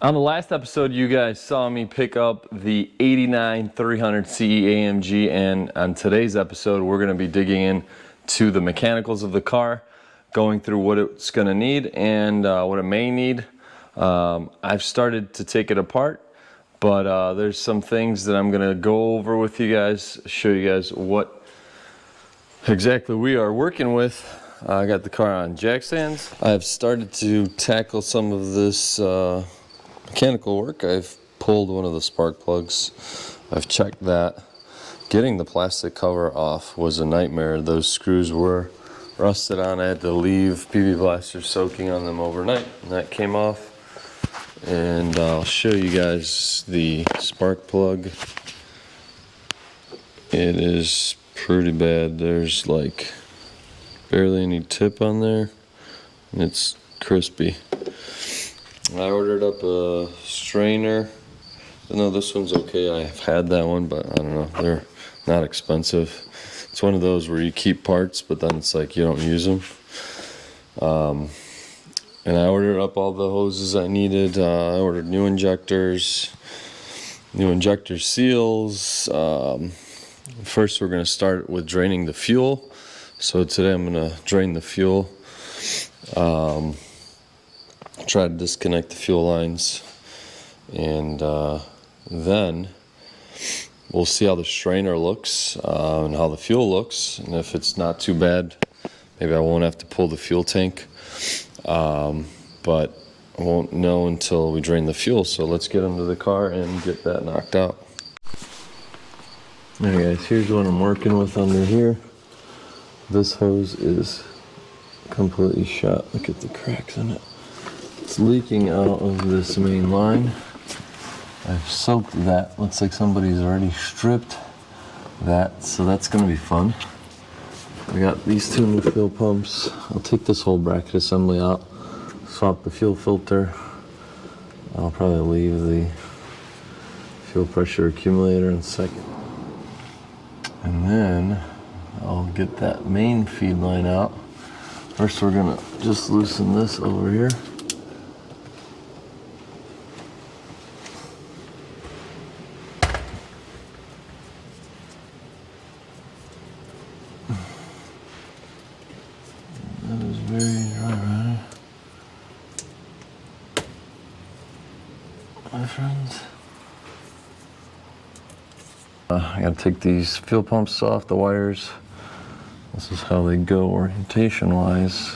On the last episode, you guys saw me pick up the 89 300CE AMG, and on today's episode, we're going to be digging in to the mechanicals of the car, going through what it's going to need and what it may need. I've started to take it apart, but there's some things that I'm going to go over with you guys, show you guys what exactly we are working with. I got the car on jack stands. I've started to tackle some of this mechanical work. I've pulled one of the spark plugs. I've checked that. Getting the plastic cover off was a nightmare. Those screws were rusted on. I had to leave PV blasters soaking on them overnight, and that came off. And I'll show you guys the spark plug. It is pretty bad. There's like barely any tip on there, and it's crispy. I ordered up a strainer. No, this one's okay. I've had that one, but I don't know. They're not expensive. It's one of those where you keep parts, but then it's like you don't use them. And I ordered up all the hoses I needed. I ordered new injectors, new injector seals. First, we're going to start with draining the fuel. So today I'm going to drain the fuel. Try to disconnect the fuel lines, and then we'll see how the strainer looks and how the fuel looks, and if it's not too bad, maybe I won't have to pull the fuel tank, but I won't know until we drain the fuel. So let's get into the car and get that knocked out. Alright guys, here's what I'm working with under here. This hose is completely shot. Look at the cracks in it. It's leaking out of this main line. I've soaked that. Looks like somebody's already stripped that, so that's going to be fun. I got these two new fuel pumps. I'll take this whole bracket assembly out, swap the fuel filter. I'll probably leave the fuel pressure accumulator in a second. And then I'll get that main feed line out. First we're going to just loosen this over here. That is very dry, right? My friends. I gotta take these fuel pumps off the wires. This is how they go orientation wise.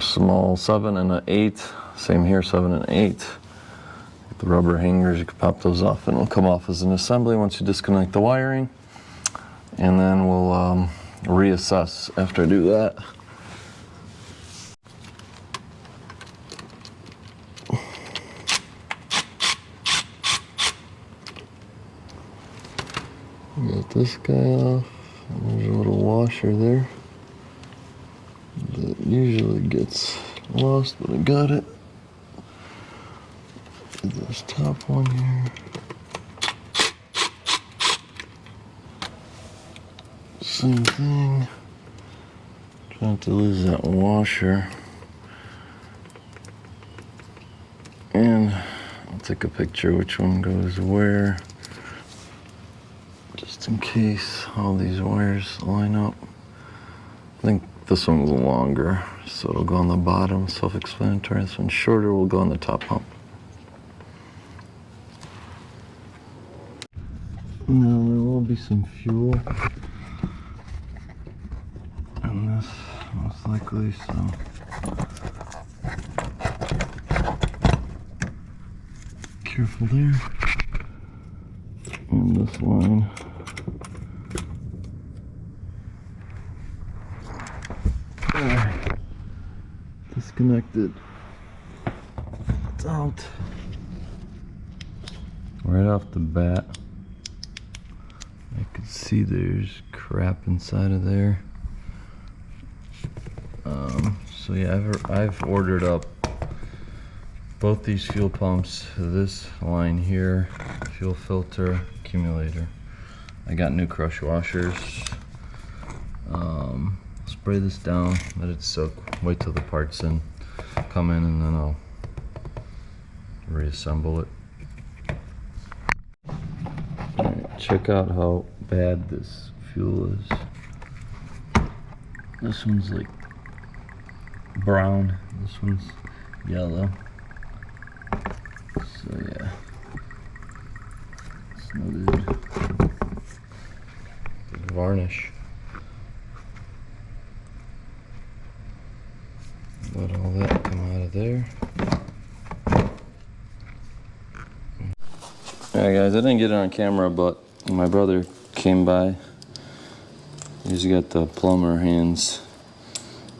Small 7 and an 8. Same here, 7 and 8. The rubber hangers, you can pop those off and it'll come off as an assembly once you disconnect the wiring. And then we'll reassess after I do that. Got this guy off, and there's a little washer there that usually gets lost, but I got it. This top one here. Same thing. Try not to lose that washer. And I'll take a picture which one goes where, just in case all these wires line up. I think this one's longer, so it'll go on the bottom, self-explanatory. This one's shorter, will go on the top pump. Now there will be some fuel in this, most likely, so careful there. And this line. Disconnected. It's out. Right off the bat, I could see there's crap inside of there. So yeah, I've ordered up both these fuel pumps, this line here, fuel filter, accumulator. I got new crush washers. Spray this down, let it soak, wait till the parts come in, and then I'll reassemble it. Alright, check out how bad this fuel is. This one's like brown, this one's yellow. So yeah, it's no good. Varnish. Let all that come out of there. Alright guys, I didn't get it on camera, but my brother came by. He's got the plumber hands,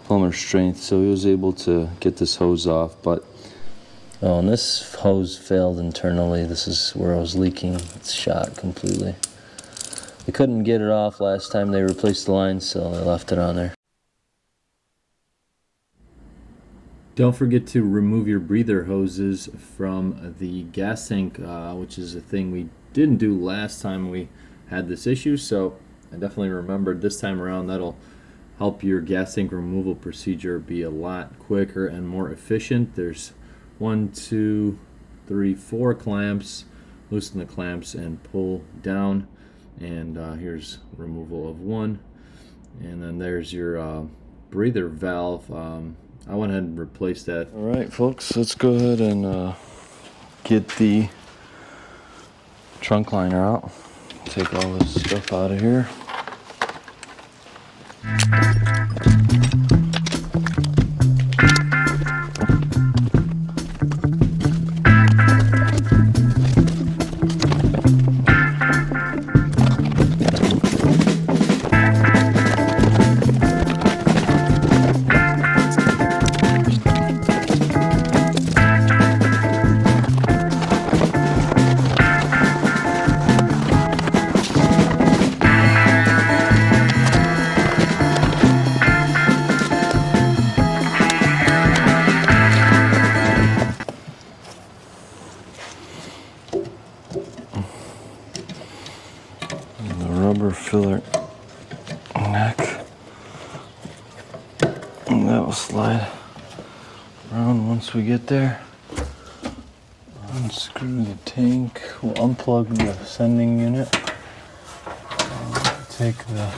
plumber strength, so he was able to get this hose off. But oh, and this hose failed internally. This is where I was leaking. It's shot completely. They couldn't get it off last time they replaced the line, so they left it on there. Don't forget to remove your breather hoses from the gas tank, which is a thing we didn't do last time we had this issue. So I definitely remembered this time around. That'll help your gas tank removal procedure be a lot quicker and more efficient. There's 1, 2, 3, 4 clamps. Loosen the clamps and pull down. And here's removal of one. And then there's your breather valve. I went ahead and replaced that. All right, folks, let's go ahead and get the trunk liner out. Take all this stuff out of here. Rubber filler neck, and that will slide around once we get there. Unscrew the tank. We'll unplug the sending unit. Take the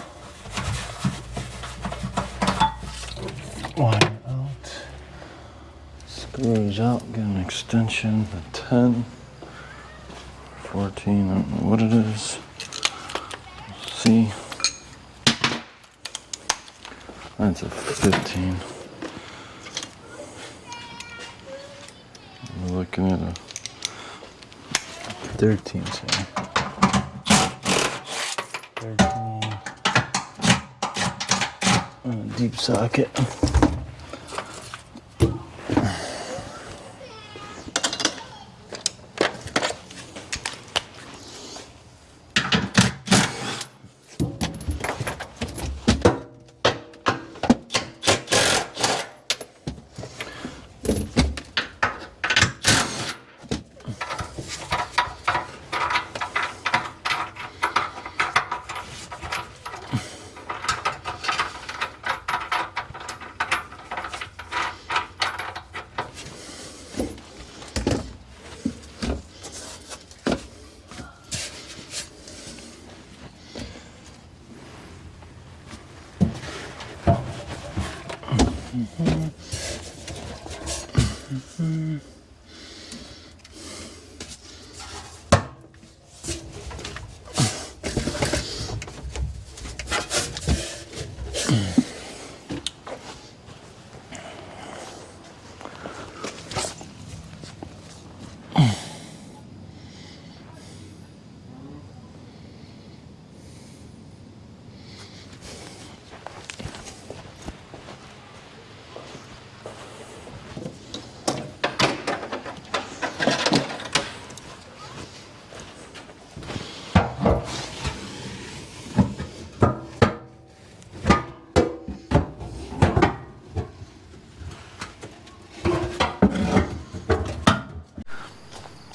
wire out. Screws out. Get an extension. A 10, 14. I don't know what it is. See, that's a 15. We're looking at a 13, sorry. 13. Deep socket.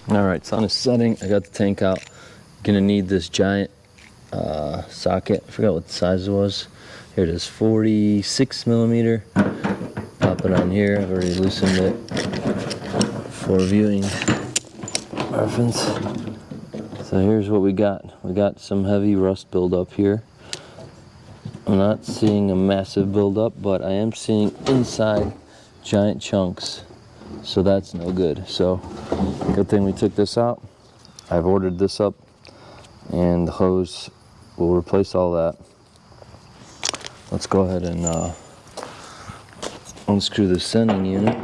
All right, sun is setting. I got the tank out. Gonna need this giant socket. I forgot what the size it was. Here it is, 46 millimeter. Pop it on here. I've already loosened it for viewing. reference. So here's what we got. We got some heavy rust buildup here. I'm not seeing a massive buildup, but I am seeing inside giant chunks. So that's no good. So good thing we took this out. I've ordered this up, and the hose will replace all that. Let's go ahead and unscrew the sending unit.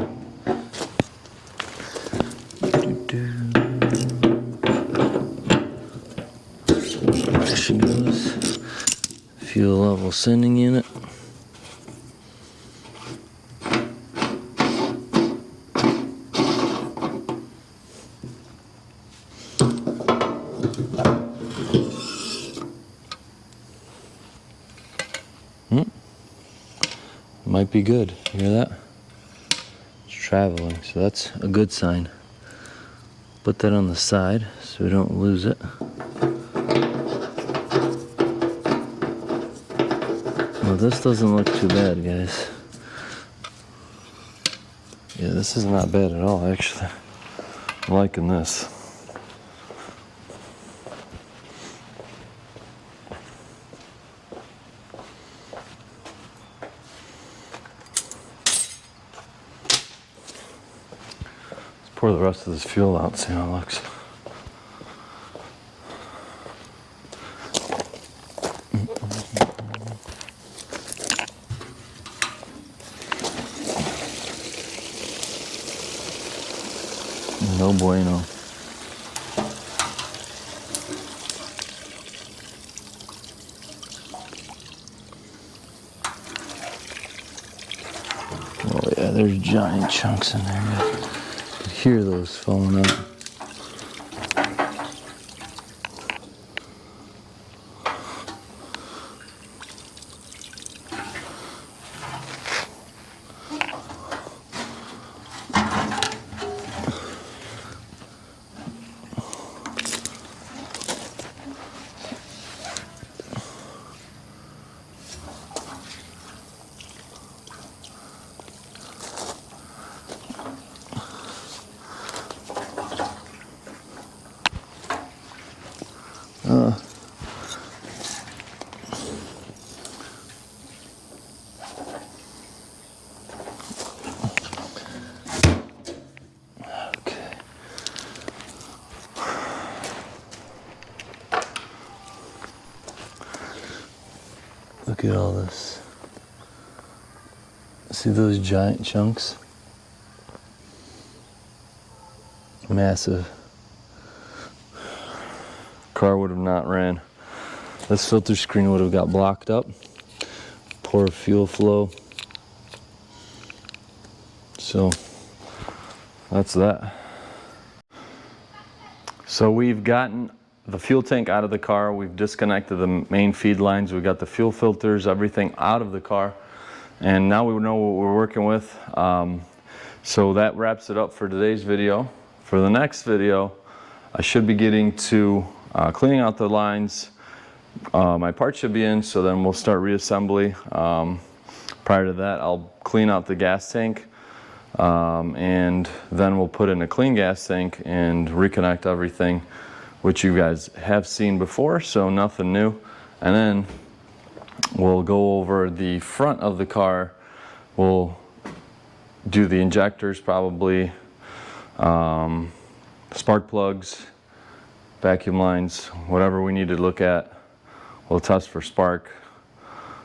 There she goes. Fuel level sending unit. Might be good. You hear that? It's traveling, so that's a good sign. Put that on the side so we don't lose it. Well, this doesn't look too bad, guys. Yeah, this is not bad at all, actually. I'm liking this. Pour the rest of this fuel out and see how it looks. No bueno. Oh yeah, there's giant chunks in there. Hear those falling out. Look at all this. See those giant chunks? Massive. Car would have not ran. This filter screen would have got blocked up. Poor fuel flow. So that's that. So we've gotten the fuel tank out of the car. We've disconnected the main feed lines. We've got the fuel filters, everything out of the car. And now we know what we're working with. So that wraps it up for today's video. For the next video, I should be getting to cleaning out the lines. My parts should be in, so then we'll start reassembly. Prior to that, I'll clean out the gas tank. And then we'll put in a clean gas tank and reconnect everything, which you guys have seen before, so nothing new. And then we'll go over the front of the car. We'll do the injectors probably, spark plugs, vacuum lines, whatever we need to look at. We'll test for spark,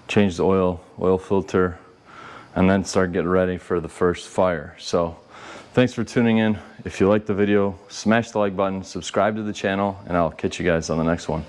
change the oil filter, and then start getting ready for the first fire. So thanks for tuning in. If you liked the video, smash the like button, subscribe to the channel, and I'll catch you guys on the next one.